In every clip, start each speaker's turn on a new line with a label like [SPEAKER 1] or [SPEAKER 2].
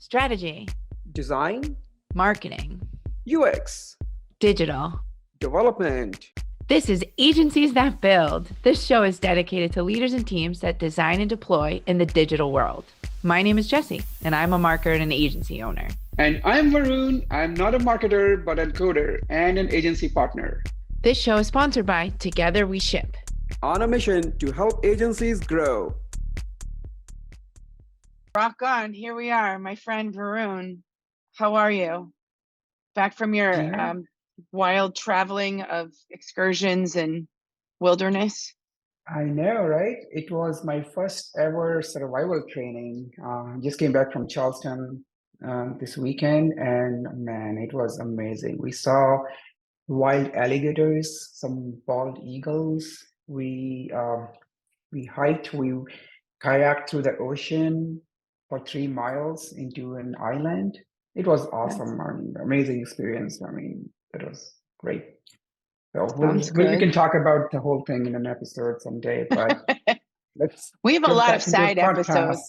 [SPEAKER 1] strategy,
[SPEAKER 2] design,
[SPEAKER 1] marketing,
[SPEAKER 2] UX,
[SPEAKER 1] digital.
[SPEAKER 2] development.
[SPEAKER 1] This is Agencies That Build. This show is dedicated to leaders and teams that design and deploy in the digital world. My name is Jessie, and I'm a marketer and an agency owner.
[SPEAKER 3] And I'm Varun. I'm not a marketer, but a coder and an agency partner.
[SPEAKER 1] This show is sponsored by Together We Ship,
[SPEAKER 2] On a mission to help agencies grow.
[SPEAKER 1] Rock on. Here we are, my friend Varun. How are you? Back from your wild traveling of excursions and wilderness?
[SPEAKER 3] I know, right? It was my first ever survival training. Just came back from Charleston this weekend, and man, it was amazing. We saw wild alligators, some bald eagles. We hiked, we kayaked through the ocean for 3 miles into an island. It was awesome. I mean, amazing experience. I mean, it was great. So we can talk about the whole thing in an episode someday, but
[SPEAKER 1] we have a lot of side episodes.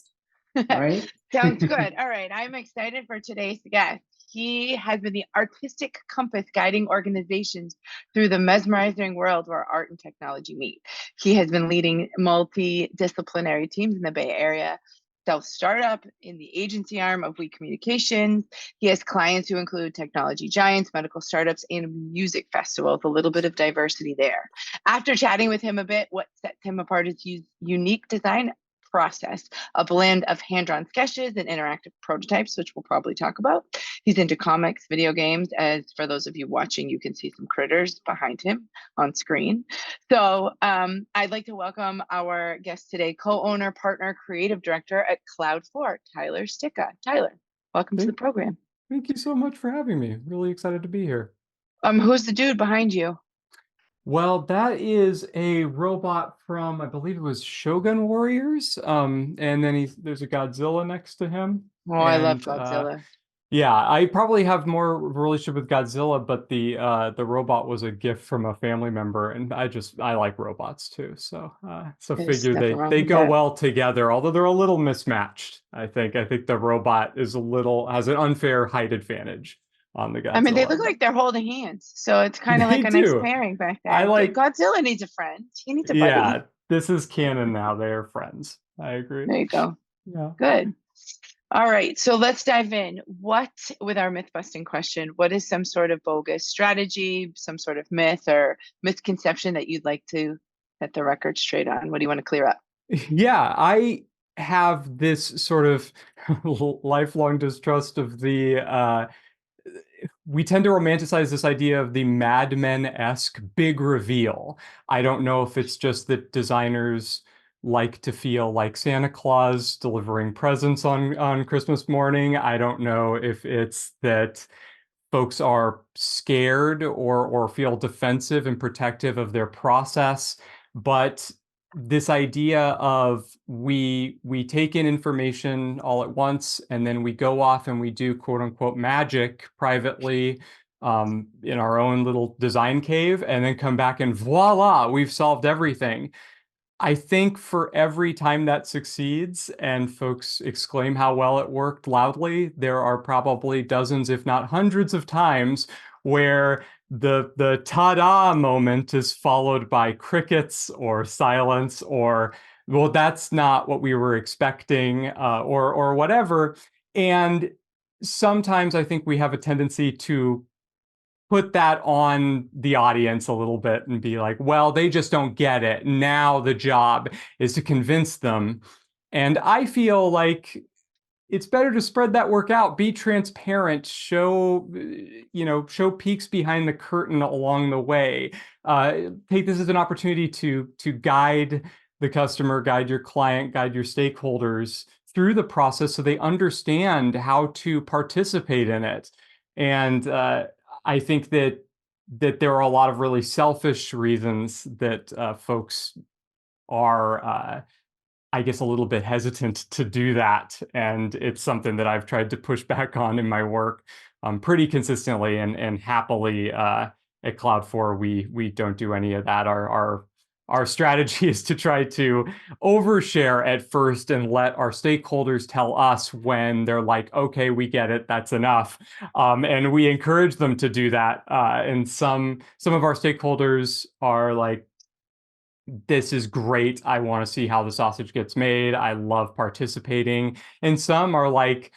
[SPEAKER 3] Right?
[SPEAKER 1] Sounds good. All right. I'm excited for today's guest. He has been the artistic compass guiding organizations through the mesmerizing world where art and technology meet. He has been leading multidisciplinary teams in the Bay Area, self-startup in the agency arm of We Communications. He has clients who include technology giants, medical startups, and music festivals, a little bit of diversity there. After chatting with him a bit, what sets him apart is his unique design process, a blend of hand-drawn sketches and interactive prototypes, which we'll probably talk about. He's into comics, video games, as for those of you watching, you can see some critters behind him on screen. So I'd like to welcome our guest today, co-owner, partner, creative director at Cloud4, Tyler Sticka. Tyler, welcome to the program.
[SPEAKER 4] Thank you so much for having me. Really excited to be here.
[SPEAKER 1] Who's the dude behind you?
[SPEAKER 4] Well, that is a robot from, I believe it was Shogun Warriors. And then there's a Godzilla next to him.
[SPEAKER 1] Oh, I love Godzilla.
[SPEAKER 4] Yeah, I probably have more of a relationship with Godzilla, but the robot was a gift from a family member, and I like robots too. So figure they go well together, although they're a little mismatched. I think the robot has an unfair height advantage on the Godzilla.
[SPEAKER 1] I mean, they look like they're holding hands, so it's kind of like a nice pairing back there. Godzilla needs a friend. He needs a buddy.
[SPEAKER 4] Yeah, this is canon now. They are friends. I agree.
[SPEAKER 1] There you go.
[SPEAKER 4] Yeah.
[SPEAKER 1] Good. All right, so let's dive in. With our myth-busting question, what is some sort of bogus strategy, some sort of myth or misconception that you'd like to set the record straight on? What do you want to clear up?
[SPEAKER 4] Yeah, I have this sort of lifelong distrust of we tend to romanticize this idea of the Mad Men-esque big reveal. I don't know if it's just that designers like to feel like Santa Claus delivering presents on Christmas morning. I don't know if it's that folks are scared or feel defensive and protective of their process, but this idea of we take in information all at once and then we go off and we do quote unquote magic privately in our own little design cave and then come back and voila, we've solved everything. I think for every time that succeeds and folks exclaim how well it worked loudly, there are probably dozens, if not hundreds of times where the ta-da moment is followed by crickets or silence or, well, that's not what we were expecting or whatever. And sometimes I think we have a tendency to put that on the audience a little bit and be like, well, they just don't get it. Now the job is to convince them. And I feel like it's better to spread that work out, be transparent, show peeks behind the curtain along the way. Take this as an opportunity to guide the customer, guide your client, guide your stakeholders through the process so they understand how to participate in it. And I think that there are a lot of really selfish reasons that folks are, I guess, a little bit hesitant to do that. And it's something that I've tried to push back on in my work pretty consistently and happily. At Cloud4, we don't do any of that. Our our strategy is to try to overshare at first and let our stakeholders tell us when they're like, okay, we get it, that's enough. And we encourage them to do that. And some of our stakeholders are like, this is great. I want to see how the sausage gets made. I love participating. And some are like,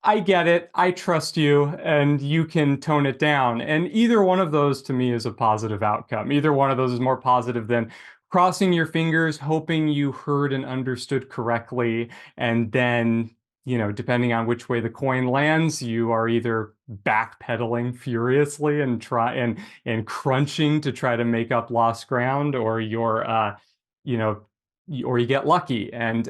[SPEAKER 4] I get it. I trust you, and you can tone it down. And either one of those to me is a positive outcome. Either one of those is more positive than crossing your fingers, hoping you heard and understood correctly, and then, depending on which way the coin lands, you are either backpedaling furiously and crunching to try to make up lost ground, or or you get lucky. And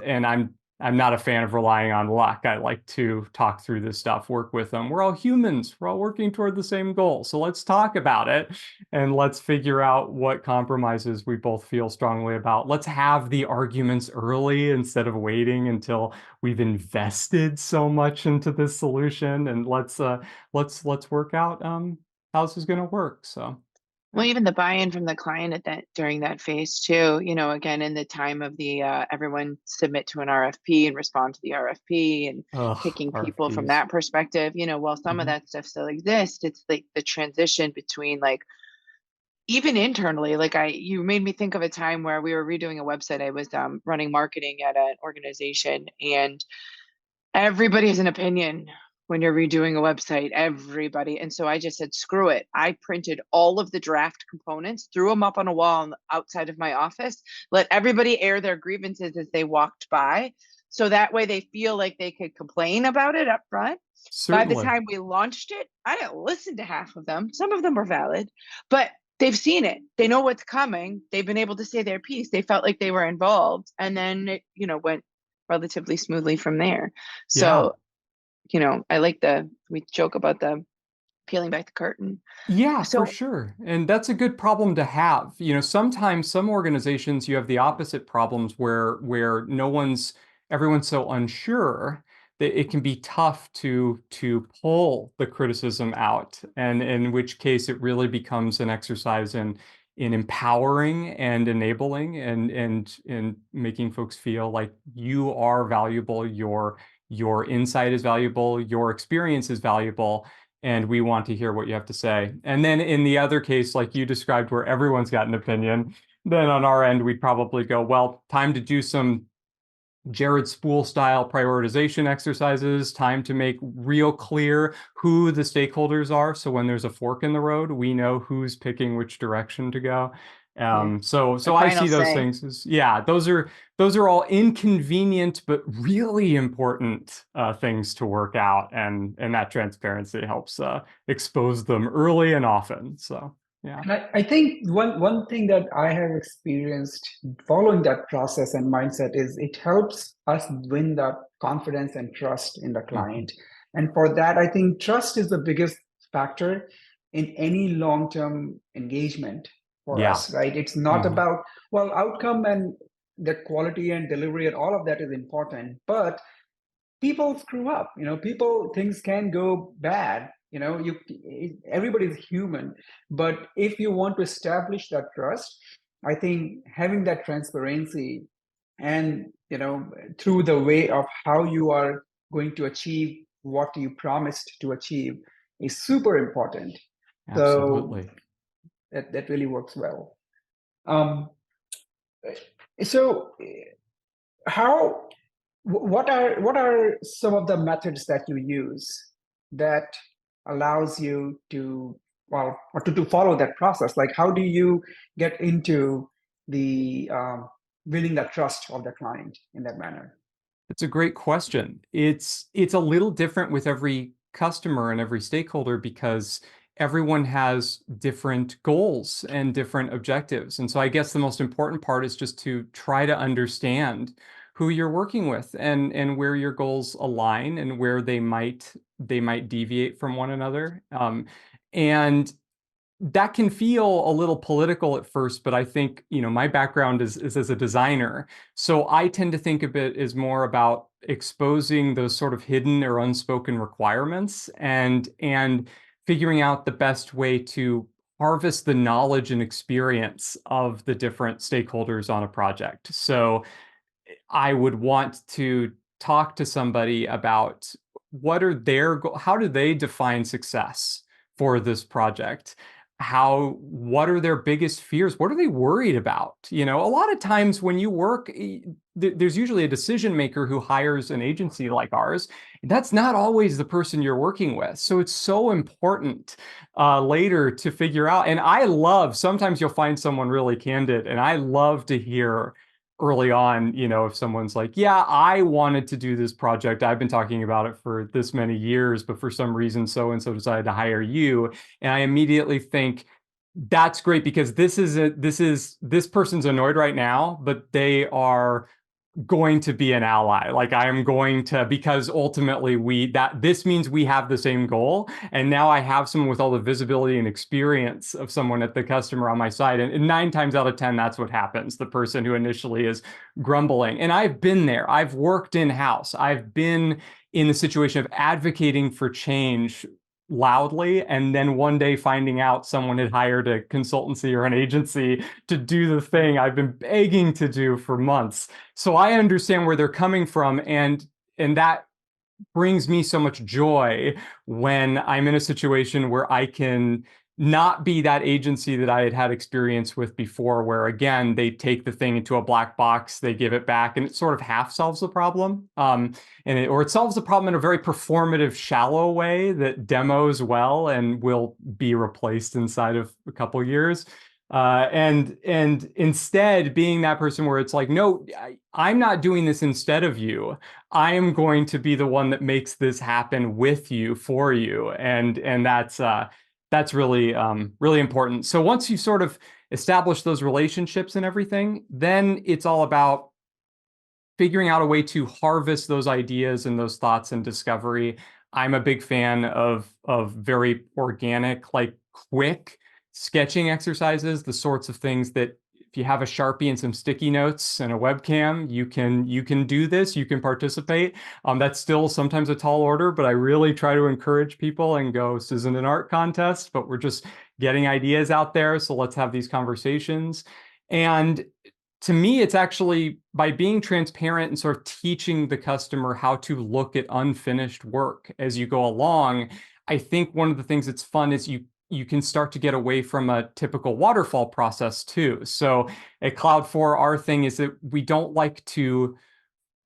[SPEAKER 4] I'm not a fan of relying on luck. I like to talk through this stuff, work with them. We're all humans. We're all working toward the same goal. So let's talk about it and let's figure out what compromises we both feel strongly about. Let's have the arguments early instead of waiting until we've invested so much into this solution. And let's work out how this is going to work. So.
[SPEAKER 1] Well, even the buy-in from the client at that during that phase too, again, in the time of the everyone submit to an RFP and respond to the RFP and picking people from
[SPEAKER 4] RFPs.
[SPEAKER 1] that perspective, while some of that stuff still exists, it's like the transition between like, even internally, like you made me think of a time where we were redoing a website. I was running marketing at an organization, and everybody has an opinion when you're redoing a website, everybody. And so I just said, screw it. I printed all of the draft components, threw them up on a wall outside of my office, let everybody air their grievances as they walked by. So that way they feel like they could complain about it up front.
[SPEAKER 4] Certainly.
[SPEAKER 1] By the time we launched it, I didn't listen to half of them. Some of them were valid, but they've seen it. They know what's coming. They've been able to say their piece. They felt like they were involved. And then it, went relatively smoothly from there. So, I like we joke about the peeling back the curtain.
[SPEAKER 4] Yeah,
[SPEAKER 1] So,
[SPEAKER 4] for sure. And that's a good problem to have. Sometimes some organizations, you have the opposite problems where everyone's so unsure that it can be tough to pull the criticism out. And in which case it really becomes an exercise in empowering and enabling and making folks feel like you are valuable, your insight is valuable, your experience is valuable, and we want to hear what you have to say. And then in the other case, like you described, where everyone's got an opinion, then on our end, we'd probably go, well, time to do some Jared Spool style prioritization exercises, time to make real clear who the stakeholders are. So when there's a fork in the road, we know who's picking which direction to go. So I see those things as, those are all inconvenient, but really important things to work out. And that transparency helps expose them early and often. So. Yeah.
[SPEAKER 3] And I think one thing that I have experienced following that process and mindset is it helps us win that confidence and trust in the client. And for that, I think trust is the biggest factor in any long-term engagement for us, right? It's not about, outcome and the quality and delivery and all of that is important, but people screw up, things can go bad. Everybody's human, but if you want to establish that trust, I think having that transparency and through the way of how you are going to achieve what you promised to achieve is super important.
[SPEAKER 4] Absolutely.
[SPEAKER 3] So that really works well. So what are some of the methods that you use that allows you to to follow that process? Like, how do you get into the winning the trust of the client in that manner?
[SPEAKER 4] It's a great question. It's a little different with every customer and every stakeholder because everyone has different goals and different objectives. And so I guess the most important part is just to try to understand who you're working with and where your goals align and where they might deviate from one another. And that can feel a little political at first, but I think, my background is as a designer. So I tend to think of it as more about exposing those sort of hidden or unspoken requirements and figuring out the best way to harvest the knowledge and experience of the different stakeholders on a project. So I would want to talk to somebody about what are their how do they define success for this project? What are their biggest fears? What are they worried about? You know, a lot of times when you work, there's usually a decision maker who hires an agency like ours. That's not always the person you're working with. So it's so important later to figure out. And I love, sometimes you'll find someone really candid, and I love to hear early on, you know, if someone's like, yeah, I wanted to do this project. I've been talking about it for this many years, but for some reason, so and so decided to hire you. And I immediately think, that's great, because this person's annoyed right now, but they are going to be an ally. Like, I am going to, because ultimately this means we have the same goal. And now I have someone with all the visibility and experience of someone at the customer on my side. And 9 times out of 10, that's what happens. The person who initially is grumbling. And I've been there. I've worked in-house. I've been in the situation of advocating for change loudly, and then one day finding out someone had hired a consultancy or an agency to do the thing I've been begging to do for months. So I understand where they're coming from, and that brings me so much joy when I'm in a situation where I can not be that agency that I had experience with before, where again, they take the thing into a black box, they give it back, and it sort of half solves the problem. Or it solves the problem in a very performative, shallow way that demos well and will be replaced inside of a couple years. And instead being that person where it's like, no, I'm not doing this instead of you. I am going to be the one that makes this happen with you, for you. And that's really, really important. So once you sort of establish those relationships and everything, then it's all about figuring out a way to harvest those ideas and those thoughts and discovery. I'm a big fan of very organic, like quick sketching exercises, the sorts of things that if you have a Sharpie and some sticky notes and a webcam, you can do this, you can participate. That's still sometimes a tall order, but I really try to encourage people and go, this isn't an art contest, but we're just getting ideas out there. So let's have these conversations. And to me, it's actually by being transparent and sort of teaching the customer how to look at unfinished work as you go along. I think one of the things that's fun is you can start to get away from a typical waterfall process too. So at Cloud4, our thing is that we don't like to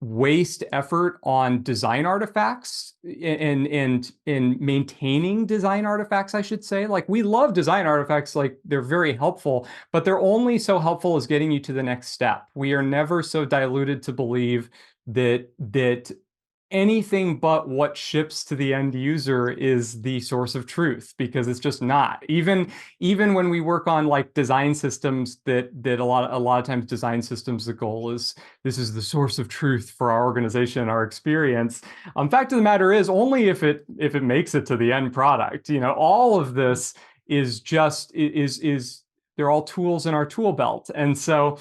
[SPEAKER 4] waste effort on design artifacts and in maintaining design artifacts, I should say. Like, we love design artifacts, like they're very helpful, but they're only so helpful as getting you to the next step. We are never so diluted to believe that anything but what ships to the end user is the source of truth, because it's just not. Even when we work on like design systems that a lot of times design systems, the goal is this is the source of truth for our organization, our experience. Fact of the matter is, only if it makes it to the end product. You know, all of this is just they're all tools in our tool belt. And so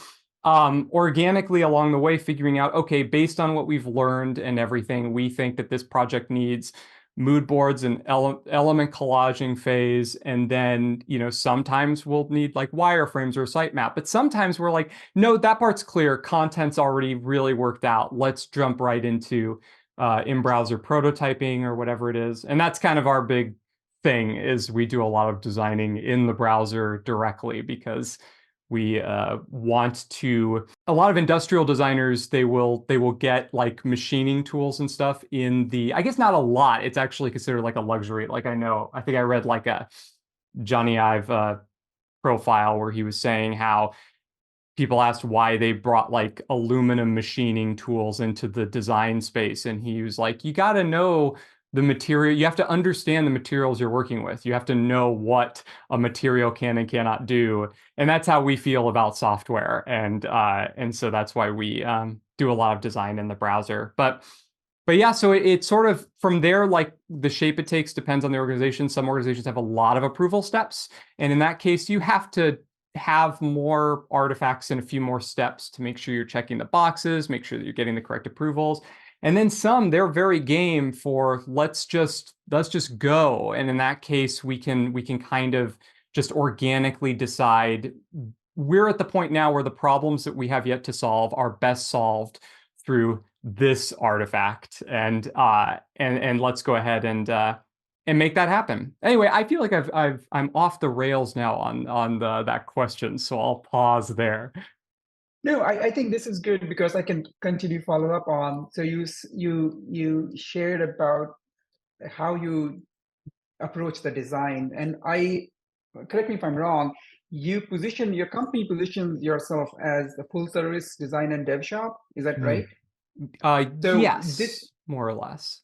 [SPEAKER 4] organically along the way, figuring out, okay, based on what we've learned and everything, we think that this project needs mood boards and element collaging phase. And then, you know, sometimes we'll need like wireframes or a sitemap, but sometimes we're like, no, that part's clear. Content's already really worked out. Let's jump right into in-browser prototyping or whatever it is. And that's kind of our big thing, is we do a lot of designing in the browser directly, because we want to, a lot of industrial designers, they will get like machining tools and stuff in the, I guess not a lot, it's actually considered like a luxury. Like, I think I read like a Johnny Ive profile where he was saying how people asked why they brought like aluminum machining tools into the design space. And he was like, you got to know the material, you have to understand the materials you're working with. You have to know what a material can and cannot do. And that's how we feel about software. And so that's why we do a lot of design in the browser. But yeah, so it's sort of from there, like the shape it takes depends on the organization. Some organizations have a lot of approval steps. And in that case, you have to have more artifacts and a few more steps to make sure you're checking the boxes, make sure that you're getting the correct approvals. And then some, they're very game for let's just go. And in that case, we can kind of just organically decide we're at the point now where the problems that we have yet to solve are best solved through this artifact, and let's go ahead and make that happen. Anyway, I feel like I'm off the rails now on that question, so I'll pause there.
[SPEAKER 3] No, I think this is good because I can continue follow up on. So you shared about how you approach the design, and correct me if I'm wrong, your company positions yourself as the full service design and dev shop. Is that right? So
[SPEAKER 4] Yes, more or less.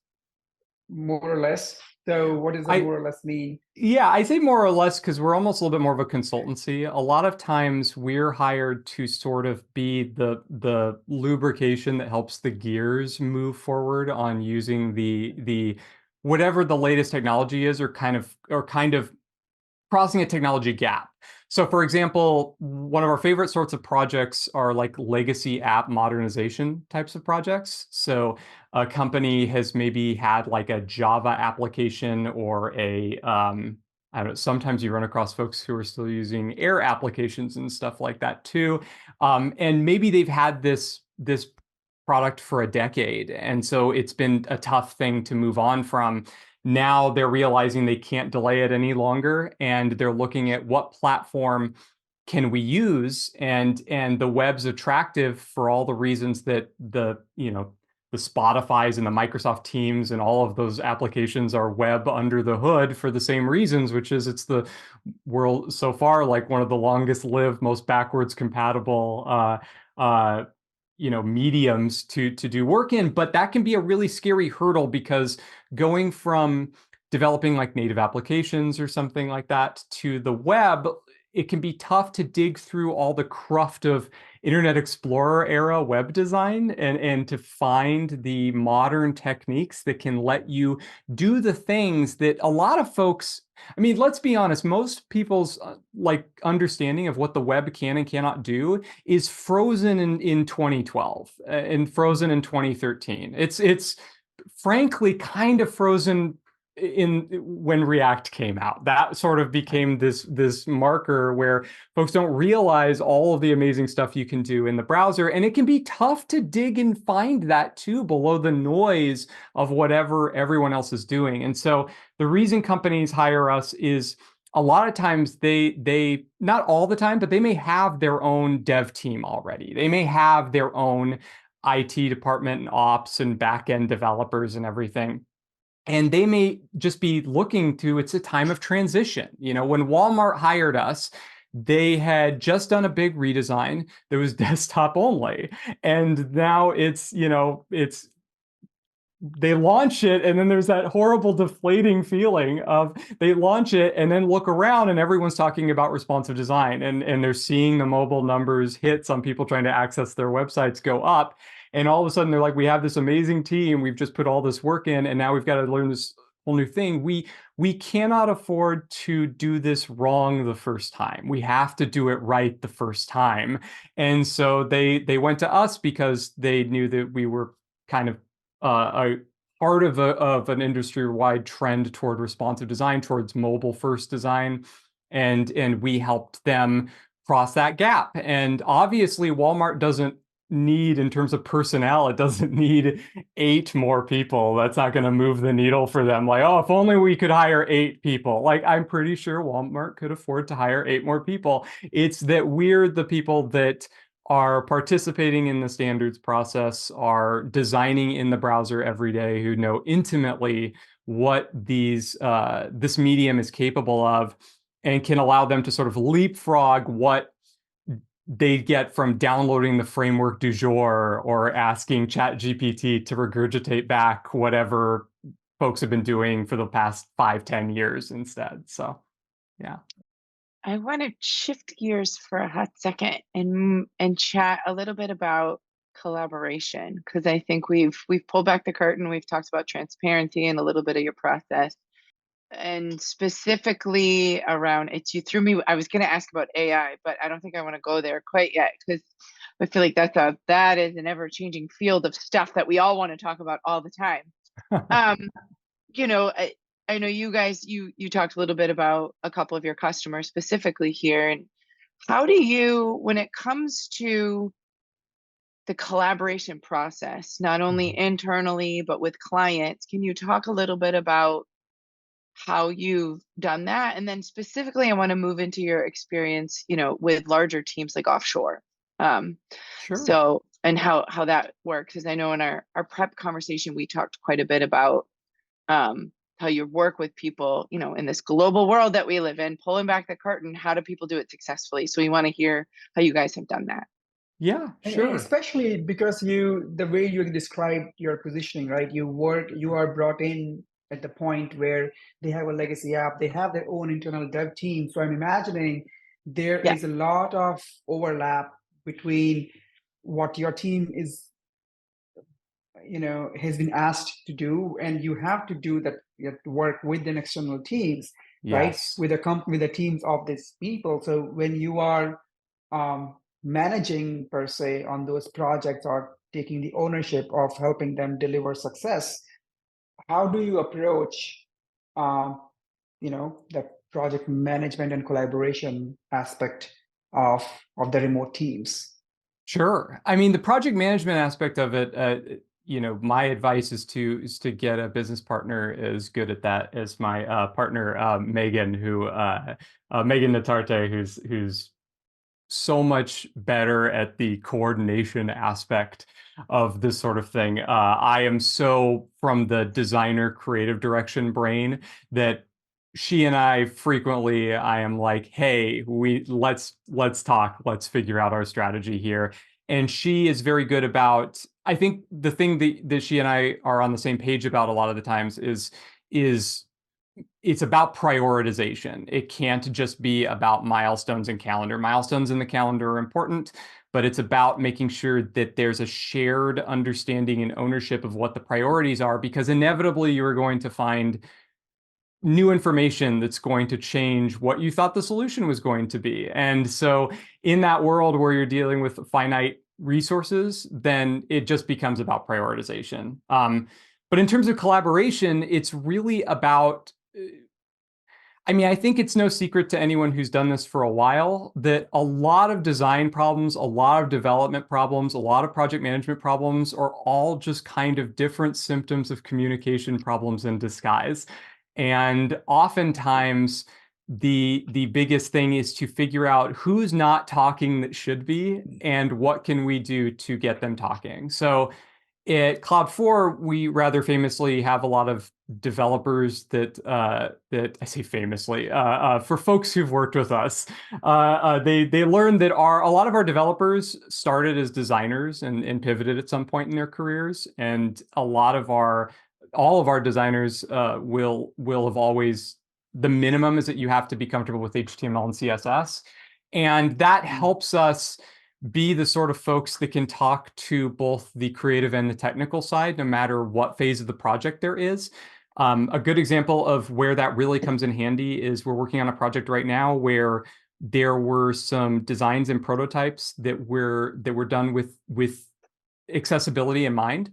[SPEAKER 3] More or less. So what does that more or less mean?
[SPEAKER 4] Yeah, I say more or less because we're almost a little bit more of a consultancy. A lot of times we're hired to sort of be the lubrication that helps the gears move forward on using the whatever the latest technology is, or kind of crossing a technology gap. So for example, one of our favorite sorts of projects are like legacy app modernization types of projects. So a company has maybe had like a Java application or I don't know, sometimes you run across folks who are still using Air applications and stuff like that too. And maybe they've had this product for a decade. And so it's been a tough thing to move on from. Now they're realizing they can't delay it any longer, and they're looking at what platform can we use, and the web's attractive for all the reasons that the Spotifys and the Microsoft Teams and all of those applications are web under the hood for the same reasons, which is it's the world so far like one of the longest lived, most backwards compatible mediums to do work in. But that can be a really scary hurdle, because going from developing like native applications or something like that to the web, it can be tough to dig through all the cruft of Internet Explorer era web design and to find the modern techniques that can let you do the things that a lot of folks, I mean, let's be honest, most people's like understanding of what the web can and cannot do is frozen in 2012 and frozen in 2013. It's frankly kind of frozen in when React came out. That sort of became this marker where folks don't realize all of the amazing stuff you can do in the browser, and it can be tough to dig and find that too below the noise of whatever everyone else is doing. And so the reason companies hire us is a lot of times they not all the time, but they may have their own dev team already. They may have their own IT department and ops and back-end developers and everything. And they may just be looking to, it's a time of transition. When Walmart hired us, they had just done a big redesign that was desktop only. And now it's they launch it, and then there's that horrible deflating feeling of they launch it and then look around and everyone's talking about responsive design, and they're seeing the mobile numbers hit, some people trying to access their websites go up. And all of a sudden they're like, we have this amazing team, we've just put all this work in, and now we've got to learn this whole new thing. We cannot afford to do this wrong the first time. We have to do it right the first time. And so they went to us because they knew that we were kind of a part of an industry-wide trend toward responsive design, towards mobile-first design, and we helped them cross that gap. And obviously, Walmart doesn't need, in terms of personnel, it doesn't need 8 more people. That's not going to move the needle for them. Like, oh, if only we could hire 8 people. Like, I'm pretty sure Walmart could afford to hire 8 more people. It's that we're the people that are participating in the standards process, are designing in the browser every day, who know intimately what this medium is capable of, and can allow them to sort of leapfrog what they get from downloading the framework du jour or asking ChatGPT to regurgitate back whatever folks have been doing for the past 5-10 years instead. So, yeah.
[SPEAKER 1] I want to shift gears for a hot second and chat a little bit about collaboration, because I think we've pulled back the curtain. We've talked about transparency and a little bit of your process, and specifically around it. You threw me. I was going to ask about AI, but I don't think I want to go there quite yet, because I feel like that is an ever changing field of stuff that we all want to talk about all the time. I know you guys, you talked a little bit about a couple of your customers specifically here. And how do you, when it comes to the collaboration process, not only internally, but with clients, can you talk a little bit about how you've done that? And then specifically, I want to move into your experience, with larger teams like offshore.
[SPEAKER 4] Sure.
[SPEAKER 1] So, and how that works. Because I know in our prep conversation, we talked quite a bit about how you work with people, in this global world that we live in, pulling back the curtain. How do people do it successfully? So we want to hear how you guys have done that.
[SPEAKER 4] Yeah,
[SPEAKER 3] And
[SPEAKER 4] sure.
[SPEAKER 3] especially because the way you described your positioning, right? You are brought in at the point where they have a legacy app, they have their own internal dev team. So I'm imagining there
[SPEAKER 1] Yeah.
[SPEAKER 3] is a lot of overlap between what your team is, has been asked to do, and you have to do that. You have to work with the external teams, right?
[SPEAKER 4] Yes.
[SPEAKER 3] With the teams of these people. So when you are managing per se on those projects or taking the ownership of helping them deliver success, how do you approach the project management and collaboration aspect of the remote teams?
[SPEAKER 4] Sure. I mean, the project management aspect of it, my advice is to get a business partner as good at that as my partner Megan, Megan Natarte, who's so much better at the coordination aspect of this sort of thing. I am so from the designer creative direction brain that she and I frequently, I am like, hey, let's talk, let's figure out our strategy here. And she is very good about, I think the thing that she and I are on the same page about a lot of the times is it's about prioritization. It can't just be about milestones and calendar. Milestones in the calendar are important, but it's about making sure that there's a shared understanding and ownership of what the priorities are, because inevitably you're going to find new information that's going to change what you thought the solution was going to be. And so in that world where you're dealing with finite resources, then it just becomes about prioritization. But in terms of collaboration, it's really about, I think it's no secret to anyone who's done this for a while that a lot of design problems, a lot of development problems, a lot of project management problems are all just kind of different symptoms of communication problems in disguise. And oftentimes, the biggest thing is to figure out who's not talking that should be, and what can we do to get them talking. So at Cloud4, we rather famously have a lot of developers that I say famously, for folks who've worked with us, they learned that a lot of our developers started as designers and pivoted at some point in their careers, and all of our designers will have always, the minimum is that you have to be comfortable with HTML and CSS, and that helps us be the sort of folks that can talk to both the creative and the technical side, no matter what phase of the project there is. A good example of where that really comes in handy is we're working on a project right now where there were some designs and prototypes that were done with accessibility in mind.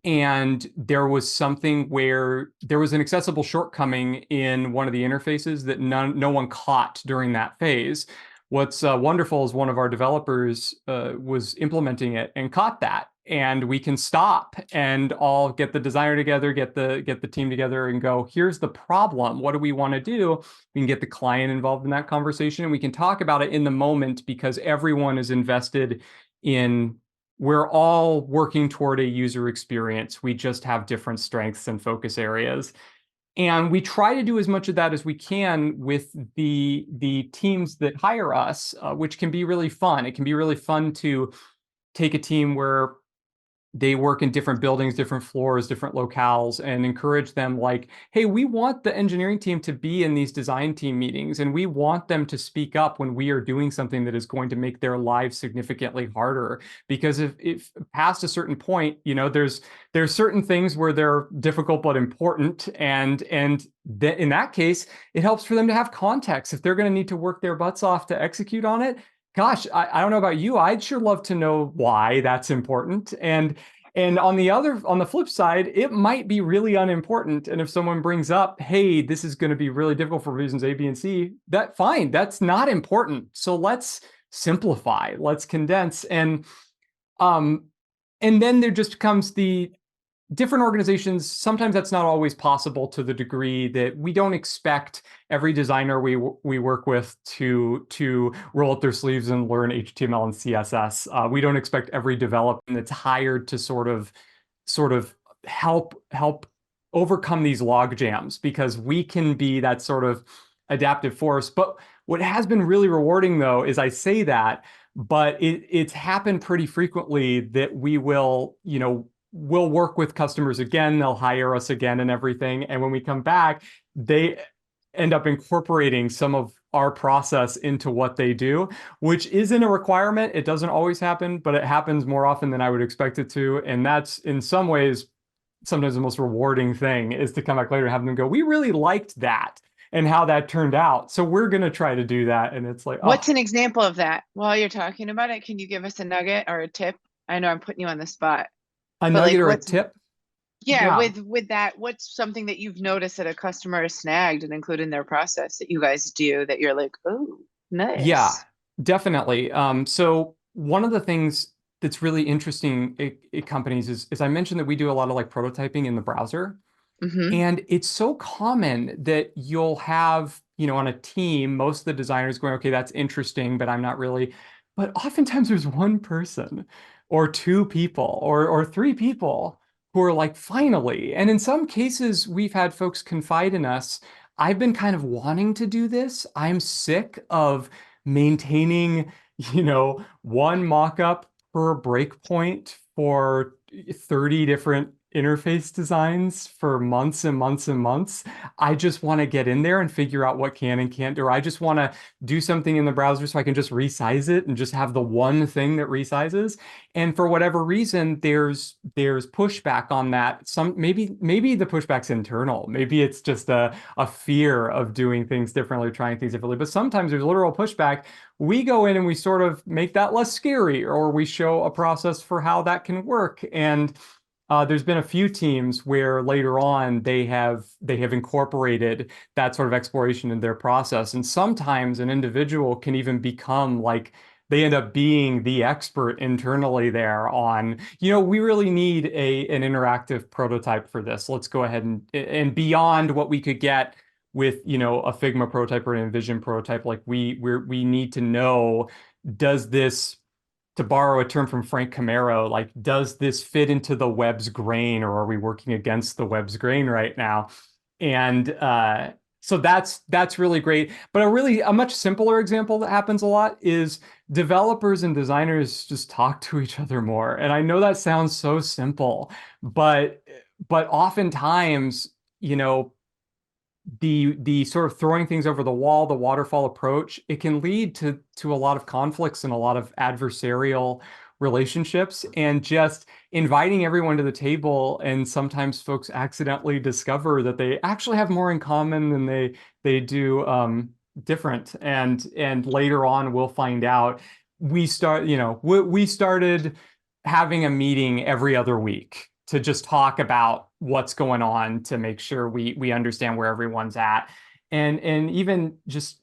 [SPEAKER 4] And there was something where there was an accessible shortcoming in one of the interfaces that no one caught during that phase. What's wonderful is one of our developers was implementing it and caught that, and we can stop and all get the designer together, get the team together, and go, here's the problem. What do we want to do? We can get the client involved in that conversation, and we can talk about it in the moment because everyone is invested in. We're all working toward a user experience. We just have different strengths and focus areas. And we try to do as much of that as we can with the teams that hire us, which can be really fun. It can be really fun to take a team where they work in different buildings, different floors, different locales, and encourage them like, hey, we want the engineering team to be in these design team meetings, and we want them to speak up when we are doing something that is going to make their lives significantly harder. Because if past a certain point, there's certain things where they're difficult but important, and in that case, it helps for them to have context. If they're going to need to work their butts off to execute on it, gosh, I don't know about you. I'd sure love to know why that's important. And And on the flip side, it might be really unimportant. And if someone brings up, hey, this is going to be really difficult for reasons A, B, and C, that's not important. So let's simplify, let's condense. And then there just comes the different organizations. Sometimes that's not always possible to the degree that we don't expect every designer we work with to roll up their sleeves and learn HTML and CSS. We don't expect every developer that's hired to sort of help overcome these log jams, because we can be that sort of adaptive force. But what has been really rewarding, though, is I say that, but it's happened pretty frequently that we will, we'll work with customers again, they'll hire us again and everything. And when we come back, they end up incorporating some of our process into what they do, which isn't a requirement. It doesn't always happen, but it happens more often than I would expect it to. And that's in some ways, sometimes the most rewarding thing, is to come back later and have them go, we really liked that and how that turned out. So we're going to try to do that. And it's like,
[SPEAKER 1] what's an example of that? While you're talking about it, can you give us a nugget or a tip? I know I'm putting you on the spot.
[SPEAKER 4] A nugget or a tip?
[SPEAKER 1] Yeah, with that, what's something that you've noticed that a customer has snagged and included in their process that you guys do that you're like, oh, nice.
[SPEAKER 4] Yeah, definitely. So one of the things that's really interesting at companies is I mentioned that we do a lot of like prototyping in the browser. And it's so common that you'll have, on a team, most of the designers going, okay, that's interesting, but I'm not really. But oftentimes there's one person or two people or three people who are like, finally. And in some cases, we've had folks confide in us. I've been kind of wanting to do this. I'm sick of maintaining, one mock-up per breakpoint for 30 different interface designs for months and months and months. I just want to get in there and figure out what can and can't do. Or I just want to do something in the browser so I can just resize it and just have the one thing that resizes. And for whatever reason, there's pushback on that. Maybe the pushback's internal. Maybe it's just a fear of doing things differently, trying things differently. But sometimes there's literal pushback. We go in and we sort of make that less scary, or we show a process for how that can work. And there's been a few teams where later on they have incorporated that sort of exploration in their process. And sometimes an individual can even become like, they end up being the expert internally there on, we really need an interactive prototype for this. Let's go ahead and beyond what we could get with, a Figma prototype or an InVision prototype. Like we need to know, does this, to borrow a term from Frank Camaro, like, does this fit into the web's grain, or are we working against the web's grain right now? And so that's really great. But a much simpler example that happens a lot is developers and designers just talk to each other more. And I know that sounds so simple, but oftentimes, the sort of throwing things over the wall, the waterfall approach, it can lead to a lot of conflicts and a lot of adversarial relationships, and just inviting everyone to the table. And sometimes folks accidentally discover that they actually have more in common than they do different. And later on, we'll find out. We started having a meeting every other week to just talk about what's going on, to make sure we understand where everyone's at. And even just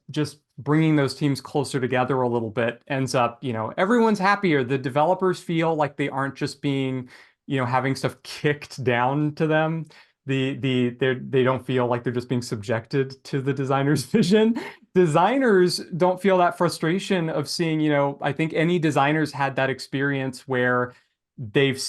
[SPEAKER 4] bringing those teams closer together a little bit ends up, everyone's happier. The developers feel like they aren't just being, having stuff kicked down to them. They don't feel like they're just being subjected to the designer's vision. Designers don't feel that frustration of seeing, I think any designers had that experience where they've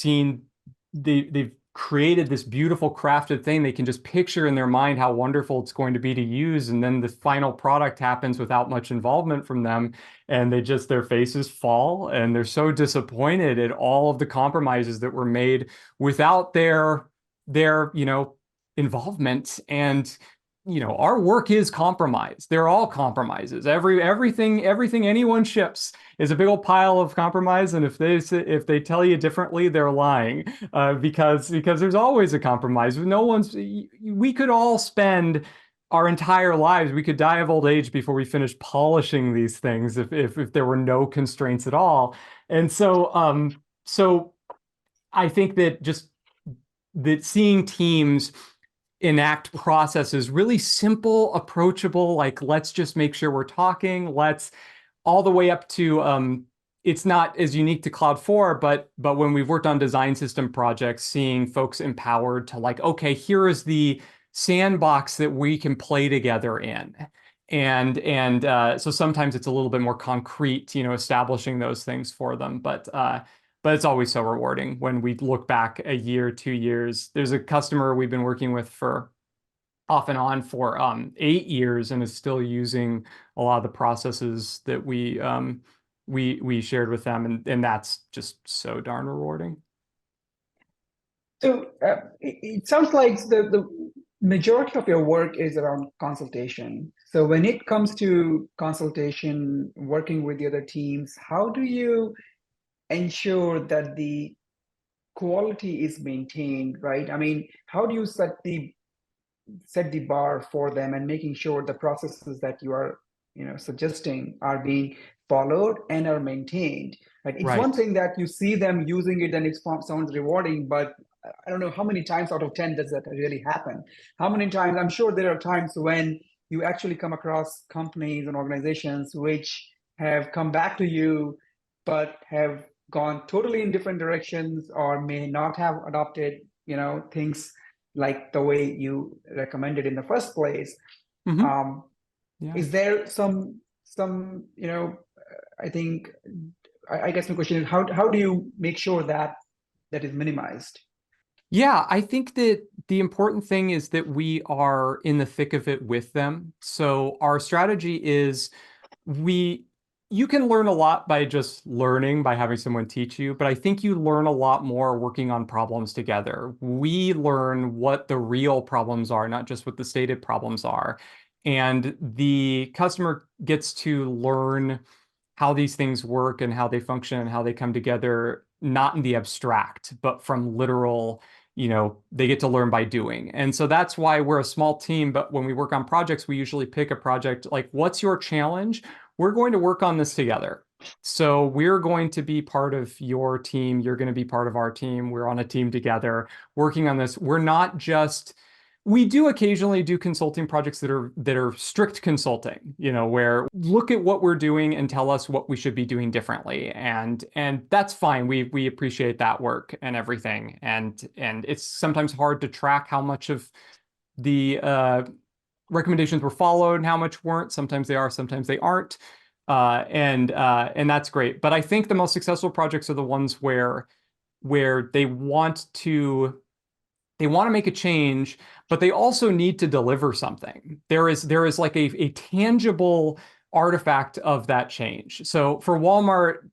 [SPEAKER 4] created this beautiful crafted thing they can just picture in their mind how wonderful it's going to be to use, and then the final product happens without much involvement from them, and their faces fall, and they're so disappointed at all of the compromises that were made without their involvement. And our work is compromise. They're all compromises. Everything anyone ships is a big old pile of compromise. And if they tell you differently, they're lying, because there's always a compromise. We could all spend our entire lives, we could die of old age before we finish polishing these things if there were no constraints at all. And so I think that just that seeing teams enact processes really simple, approachable, like let's just make sure we're talking, let's all the way up to it's not as unique to Cloud 4, but when we've worked on design system projects, seeing folks empowered to like, okay, here is the sandbox that we can play together in. And so sometimes it's a little bit more concrete, establishing those things for them. But it's always so rewarding when we look back a year, 2 years. There's a customer we've been working with for off and on for 8 years and is still using a lot of the processes that we shared with them, and that's just so darn rewarding.
[SPEAKER 3] So it sounds like the majority of your work is around consultation. So when it comes to consultation, working with the other teams, how do you ensure that the quality is maintained, right? I mean, how do you set the bar for them and making sure the processes that you are suggesting are being followed and are maintained, right? It's one thing that you see them using it and it sounds rewarding, but I don't know how many times out of 10 does that really happen. How many times, I'm sure there are times when you actually come across companies and organizations which have come back to you but have gone totally in different directions or may not have adopted things like the way you recommended in the first place.
[SPEAKER 4] Yeah.
[SPEAKER 3] Is there some I think I guess my question is how do you make sure that is minimized?
[SPEAKER 4] Yeah, I think that the important thing is that we are in the thick of it with them. So our strategy is you can learn a lot by just learning, by having someone teach you, but I think you learn a lot more working on problems together. We learn what the real problems are, not just what the stated problems are. And the customer gets to learn how these things work and how they function and how they come together, not in the abstract, but from literal, they get to learn by doing. And so that's why we're a small team. But when we work on projects, we usually pick a project like, what's your challenge? We're going to work on this together. So we're going to be part of your team. You're going to be part of our team. We're on a team together working on this. We're not just, we do occasionally do consulting projects that are strict consulting, where look at what we're doing and tell us what we should be doing differently. And that's fine. We appreciate that work and everything. And it's sometimes hard to track how much of the recommendations were followed and how much weren't. Sometimes they are, sometimes they aren't. And that's great. But I think the most successful projects are the ones where they want to make a change, but they also need to deliver something. There is like a tangible artifact of that change. So for Walmart,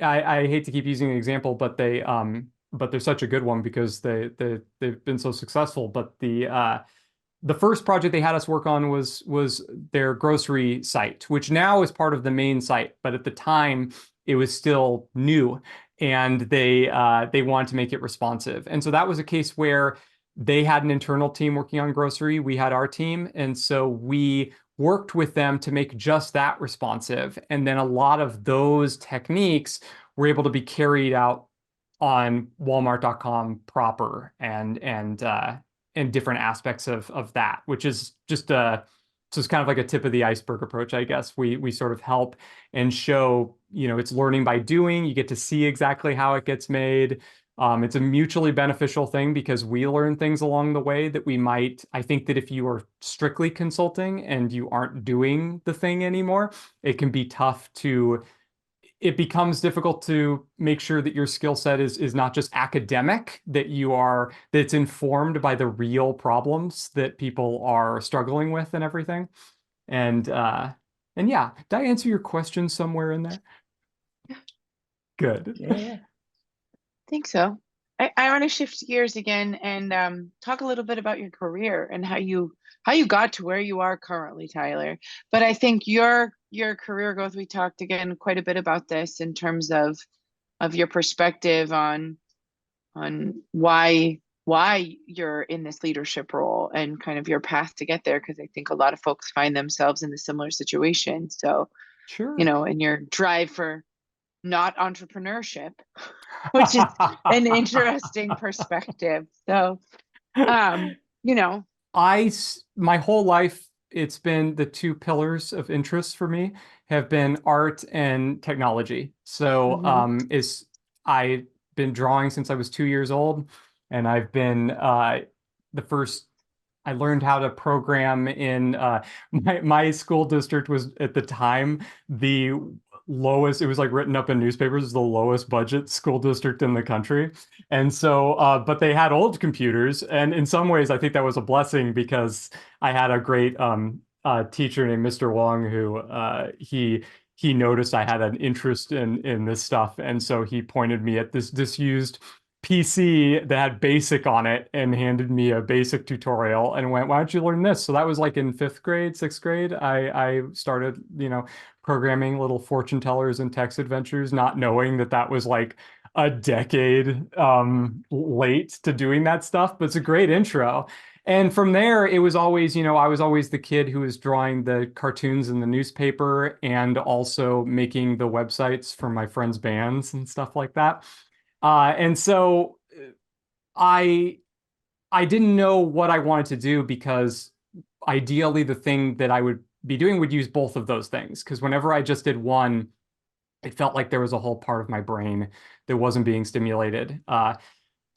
[SPEAKER 4] I hate to keep using an example, but they're such a good one because they've been so successful. But the first project they had us work on was their grocery site, which now is part of the main site, but at the time it was still new, and they wanted to make it responsive. And so that was a case where they had an internal team working on grocery, we had our team, and so we worked with them to make just that responsive. And then a lot of those techniques were able to be carried out on Walmart.com proper and different aspects of that, which is just kind of like a tip of the iceberg approach, I guess. We sort of help and show, it's learning by doing. You get to see exactly how it gets made. It's a mutually beneficial thing because we learn things along the way that I think that if you are strictly consulting and you aren't doing the thing anymore, it can be tough it becomes difficult to make sure that your skill set is not just academic, that it's informed by the real problems that people are struggling with and everything. And yeah, did I answer your question somewhere in there?
[SPEAKER 1] Yeah.
[SPEAKER 4] Good.
[SPEAKER 3] Yeah.
[SPEAKER 1] I think so. I want to shift gears again and talk a little bit about your career and how you got to where you are currently, Tyler. But I think your career growth, we talked again quite a bit about this in terms of your perspective on why you're in this leadership role and kind of your path to get there, because I think a lot of folks find themselves in a similar situation. So,
[SPEAKER 4] Sure.
[SPEAKER 1] and your drive for not entrepreneurship, which is an interesting perspective. So, you know,
[SPEAKER 4] My whole life, it's been the two pillars of interest for me have been art and technology. So,
[SPEAKER 1] mhm.
[SPEAKER 4] I've been drawing since I was 2 years old, and I've been the first. I learned how to program in my school district was at the time the lowest. It was like written up in newspapers, the lowest budget school district in the country. And so, but they had old computers, and in some ways, I think that was a blessing because I had a great teacher named Mr. Wong who he noticed I had an interest in this stuff, and so he pointed me at this disused PC that had BASIC on it and handed me a BASIC tutorial and went, "Why don't you learn this?" So that was like in fifth grade, sixth grade. I started, programming little fortune tellers and text adventures, not knowing that that was like a decade late to doing that stuff, but it's a great intro. And from there, it was always, I was always the kid who was drawing the cartoons in the newspaper and also making the websites for my friends' bands and stuff like that. And so I I didn't know what I wanted to do because ideally the thing that I would be doing would use both of those things. Because whenever I just did one, it felt like there was a whole part of my brain that wasn't being stimulated.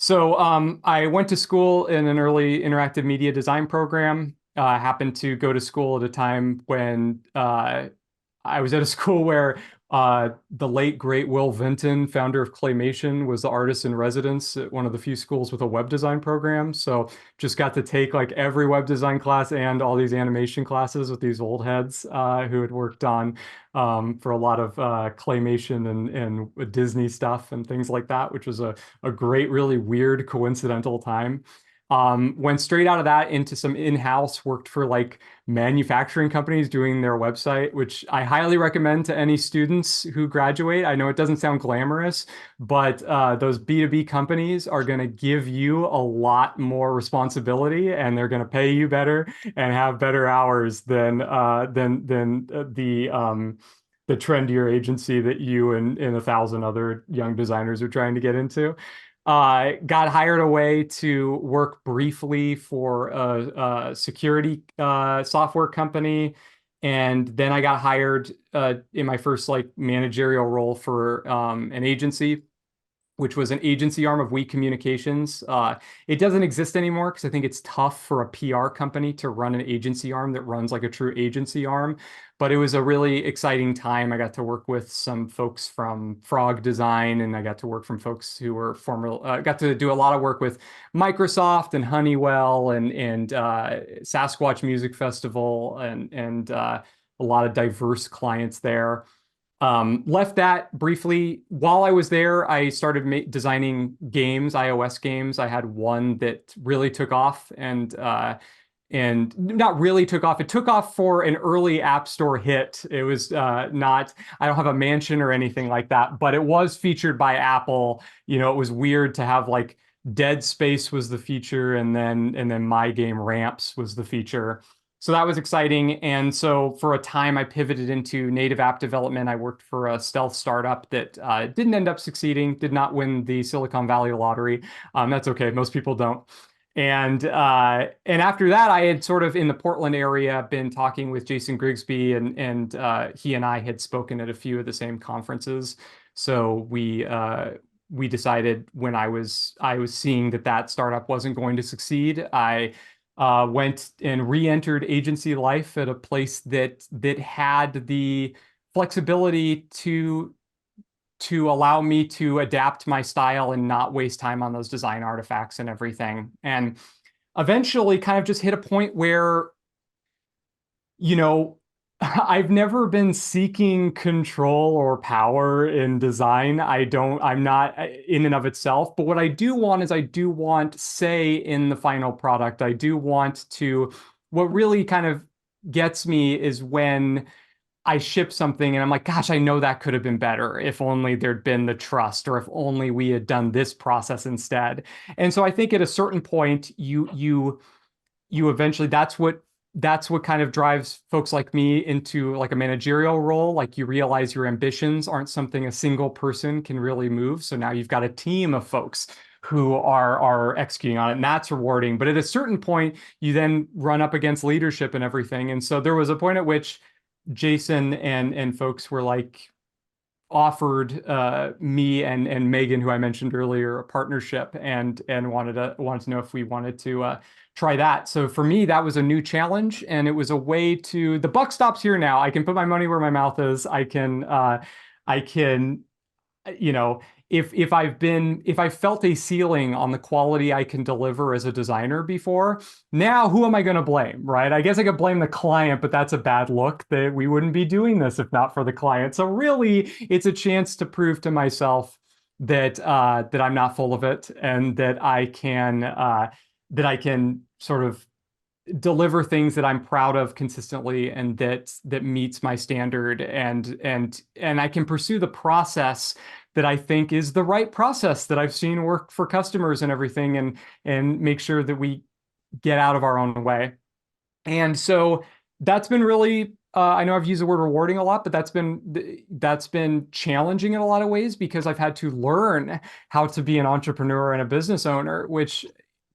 [SPEAKER 4] So I went to school in an early interactive media design program. Happened to go to school at a time when I was at a school where the late great Will Vinton, founder of Claymation, was the artist in residence at one of the few schools with a web design program. So just got to take like every web design class and all these animation classes with these old heads who had worked on for a lot of Claymation and Disney stuff and things like that, which was a great, really weird, coincidental time. Went straight out of that into some in-house, worked for like manufacturing companies doing their website, which I highly recommend to any students who graduate. I know it doesn't sound glamorous, but those B2B companies are going to give you a lot more responsibility, and they're going to pay you better and have better hours than the trendier agency that you and 1,000 other young designers are trying to get into. Got hired away to work briefly for a security software company. And then I got hired in my first like managerial role for an agency, which was an agency arm of We Communications. It doesn't exist anymore because I think it's tough for a PR company to run an agency arm that runs like a true agency arm. But it was a really exciting time. I got to work with some folks from Frog Design, and I got to work from folks who were got to do a lot of work with Microsoft and Honeywell and Sasquatch Music Festival and a lot of diverse clients there. Left that briefly. While I was there, I started designing games, iOS games. I had one that really took off and not really took off. It took off for an early App Store hit. It was not, I don't have a mansion or anything like that, but it was featured by Apple. It was weird to have like Dead Space was the feature and then My Game Ramps was the feature. So that was exciting. And so for a time, I pivoted into native app development. I worked for a stealth startup that didn't end up succeeding, did not win the Silicon Valley lottery. That's okay. Most people don't. And after that, I had sort of in the Portland area been talking with Jason Grigsby, and he and I had spoken at a few of the same conferences. So we decided when I was seeing that startup wasn't going to succeed, I went and re-entered agency life at a place that had the flexibility to allow me to adapt my style and not waste time on those design artifacts and everything. And eventually kind of just hit a point where, I've never been seeking control or power in design. I'm not in and of itself, but what I do want is I do want say in the final product. What really kind of gets me is when I ship something and I'm like, gosh, I know that could have been better if only there'd been the trust, or if only we had done this process instead. And so I think at a certain point, you eventually, that's what that's what kind of drives folks like me into like a managerial role. Like you realize your ambitions aren't something a single person can really move. So now you've got a team of folks who are executing on it, and that's rewarding. But at a certain point, you then run up against leadership and everything. And so there was a point at which Jason and folks were like offered me and Megan, who I mentioned earlier, a partnership, and wanted to know if we wanted to try that. So for me, that was a new challenge, and it was a way to, the buck stops here now. I can put my money where my mouth is. I can, you know, if I felt a ceiling on the quality I can deliver as a designer before, now who am I going to blame, right? I guess I could blame the client, but that's a bad look. That we wouldn't be doing this if not for the client. So really, it's a chance to prove to myself that that I'm not full of it, and that I can sort of deliver things that I'm proud of consistently, and that meets my standard, and I can pursue the process that I think is the right process that I've seen work for customers and everything, and make sure that we get out of our own way. And so that's been really I know I've used the word rewarding a lot, but that's been challenging in a lot of ways, because I've had to learn how to be an entrepreneur and a business owner, which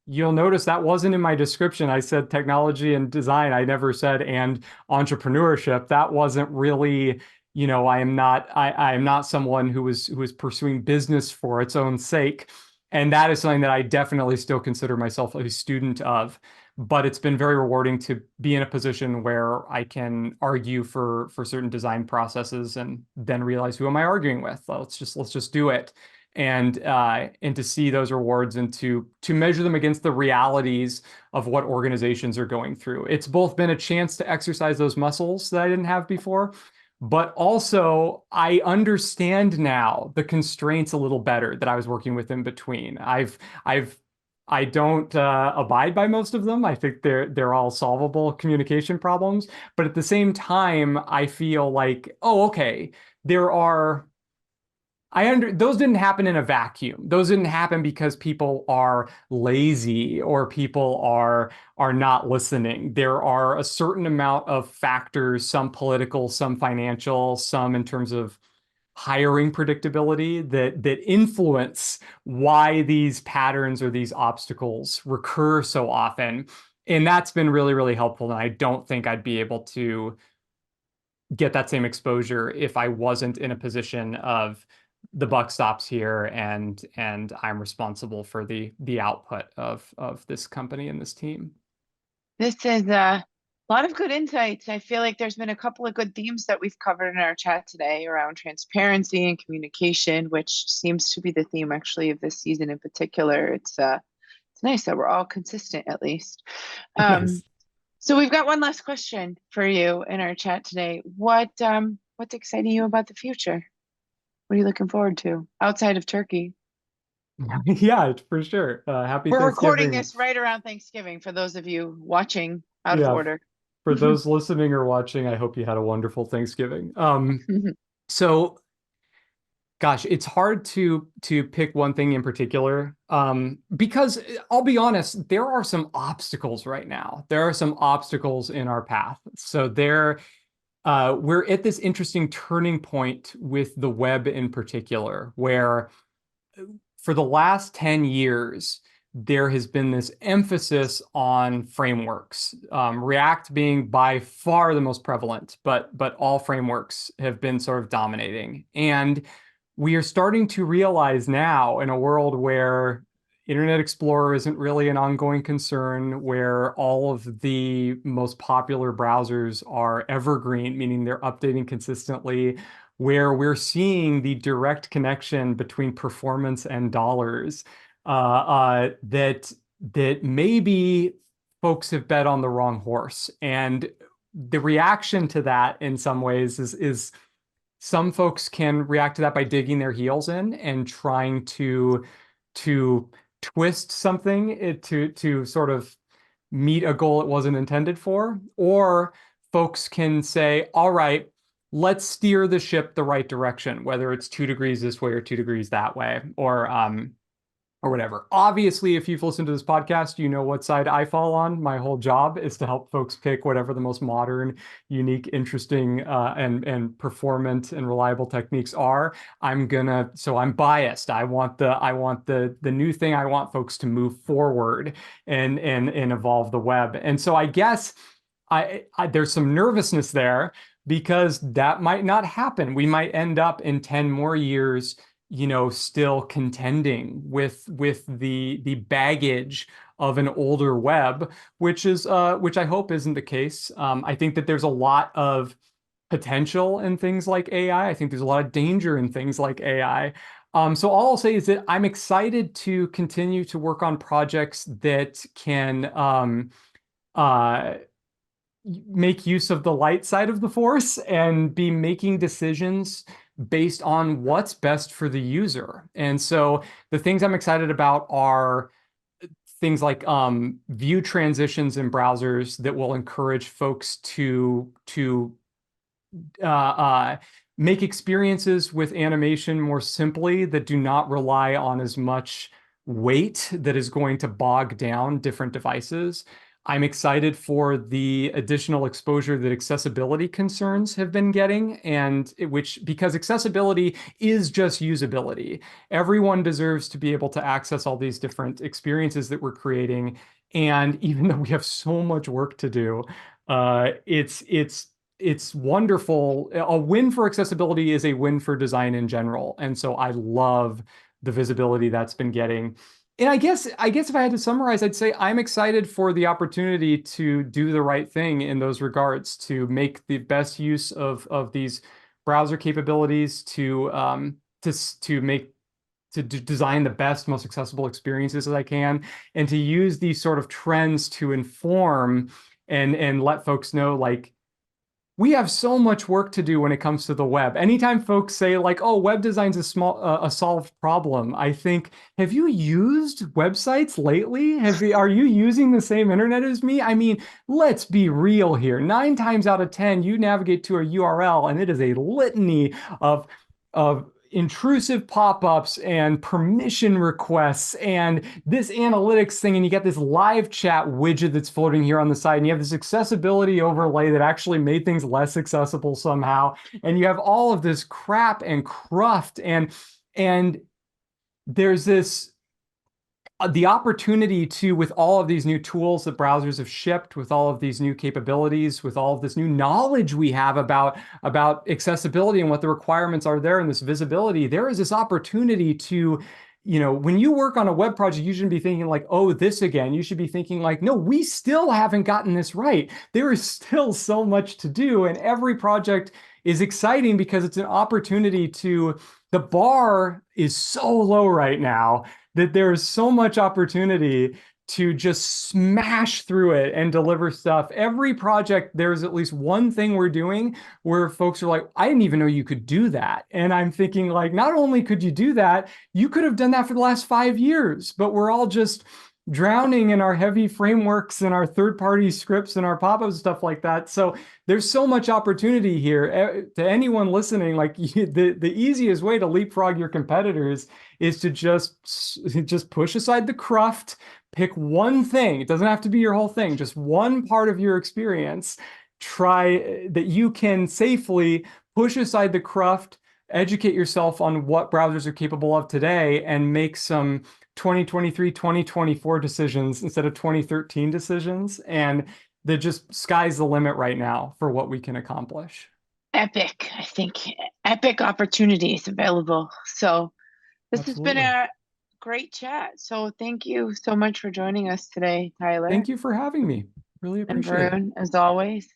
[SPEAKER 4] you'll notice that wasn't in my description. I said technology and design. I never said and entrepreneurship. That wasn't really, I am not someone who was pursuing business for its own sake. And that is something that I definitely still consider myself a student of. But it's been very rewarding to be in a position where I can argue for certain design processes, and then realize, who am I arguing with? Let's just do it. And to see those rewards, and to measure them against the realities of what organizations are going through. It's both been a chance to exercise those muscles that I didn't have before, but also I understand now the constraints a little better that I was working with in between. I don't abide by most of them. I think they're all solvable communication problems, but at the same time, I feel like, oh, okay, those didn't happen in a vacuum. Those didn't happen because people are lazy or people are not listening. There are a certain amount of factors, some political, some financial, some in terms of hiring predictability, that influence why these patterns or these obstacles recur so often. And that's been really, really helpful. And I don't think I'd be able to get that same exposure if I wasn't in a position of the buck stops here, and I'm responsible for the output of this company and this team.
[SPEAKER 1] This is a lot of good insights. I feel like there's been a couple of good themes that we've covered in our chat today around transparency and communication, which seems to be the theme actually of this season in particular. It's nice that we're all consistent, at least.
[SPEAKER 4] Nice.
[SPEAKER 1] So we've got one last question for you in our chat today. What's exciting you about the future? What are you looking forward to outside of turkey?
[SPEAKER 4] Yeah, for sure. Happy
[SPEAKER 1] We're
[SPEAKER 4] Thanksgiving.
[SPEAKER 1] recording this right around Thanksgiving for those of you watching out of order.
[SPEAKER 4] For those listening or watching, I hope you had a wonderful Thanksgiving. So, gosh, it's hard to pick one thing in particular, because I'll be honest, there are some obstacles right now. There are some obstacles in our path. So we're at this interesting turning point with the web in particular, where for the last 10 years, there has been this emphasis on frameworks, React being by far the most prevalent, but all frameworks have been sort of dominating. And we are starting to realize now, in a world where Internet Explorer isn't really an ongoing concern, where all of the most popular browsers are evergreen, meaning they're updating consistently, where we're seeing the direct connection between performance and dollars, that maybe folks have bet on the wrong horse. And the reaction to that, in some ways, is some folks can react to that by digging their heels in and trying to twist something to sort of meet a goal it wasn't intended for. Or folks can say, all right, let's steer the ship the right direction, whether it's 2 degrees this way or 2 degrees that way, or or whatever. Obviously, if you've listened to this podcast, you know what side I fall on. My whole job is to help folks pick whatever the most modern, unique, interesting, and performant and reliable techniques are. So I'm biased. I want the new thing. I want folks to move forward and evolve the web. And so I guess there's some nervousness there because that might not happen. We might end up in 10 more years, still contending with the baggage of an older web, which I hope isn't the case. I think that there's a lot of potential in things like AI. I think there's a lot of danger in things like AI. So all I'll say is that I'm excited to continue to work on projects that can make use of the light side of the force and be making decisions based on what's best for the user. And so the things I'm excited about are things like view transitions in browsers that will encourage folks to make experiences with animation more simply, that do not rely on as much weight that is going to bog down different devices. I'm excited for the additional exposure that accessibility concerns have been getting, because accessibility is just usability. Everyone deserves to be able to access all these different experiences that we're creating. And even though we have so much work to do, it's wonderful. A win for accessibility is a win for design in general. And so I love the visibility that's been getting. And I guess if I had to summarize, I'd say I'm excited for the opportunity to do the right thing in those regards, to make the best use of these browser capabilities, to design the best, most accessible experiences as I can, and to use these sort of trends to inform and let folks know, like, we have so much work to do when it comes to the web. Anytime folks say like, "Oh, web design's a solved problem," I think, have you used websites lately? Are you using the same internet as me? I mean, let's be real here. 9 times out of 10, you navigate to a URL and it is a litany of intrusive pop-ups and permission requests and this analytics thing, and you get this live chat widget that's floating here on the side, and you have this accessibility overlay that actually made things less accessible somehow, and you have all of this crap and cruft, and there's this the opportunity to, with all of these new tools that browsers have shipped, with all of these new capabilities, with all of this new knowledge we have about accessibility and what the requirements are there and this visibility, there is this opportunity to, when you work on a web project, you shouldn't be thinking like, "Oh, this again." You should be thinking like, "No, we still haven't gotten this right. There is still so much to do." And every project is exciting because it's an opportunity the bar is so low right now that there is so much opportunity to just smash through it and deliver stuff. Every project, there's at least one thing we're doing where folks are like, "I didn't even know you could do that." And I'm thinking like, not only could you do that, you could have done that for the last 5 years, but we're all just drowning in our heavy frameworks and our third-party scripts and our pop-ups, stuff like that. So there's so much opportunity here. To anyone listening, like, the easiest way to leapfrog your competitors is to just push aside the cruft, pick one thing. It doesn't have to be your whole thing, just one part of your experience. Try that you can safely push aside the cruft, educate yourself on what browsers are capable of today, and make some 2023, 2024 decisions instead of 2013 decisions. And sky's the limit right now for what we can accomplish.
[SPEAKER 1] Epic, I think. Epic opportunities available. So this
[SPEAKER 4] Absolutely.
[SPEAKER 1] has been a great chat. So thank you so much for joining us today, Tyler.
[SPEAKER 4] Thank you for having me. Really appreciate it.
[SPEAKER 1] And Varun, as always.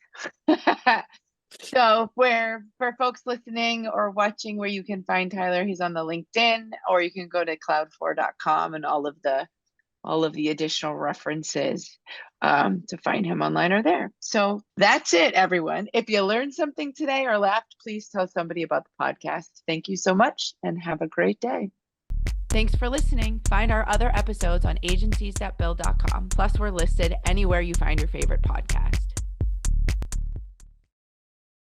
[SPEAKER 1] So for folks listening or watching, where you can find Tyler, he's on the LinkedIn, or you can go to cloud4.com and all of the additional references to find him online are there. So that's it, everyone. If you learned something today or laughed, please tell somebody about the podcast. Thank you so much and have a great day.
[SPEAKER 5] Thanks for listening. Find our other episodes on agenciesthatbuild.com. Plus, we're listed anywhere you find your favorite podcast.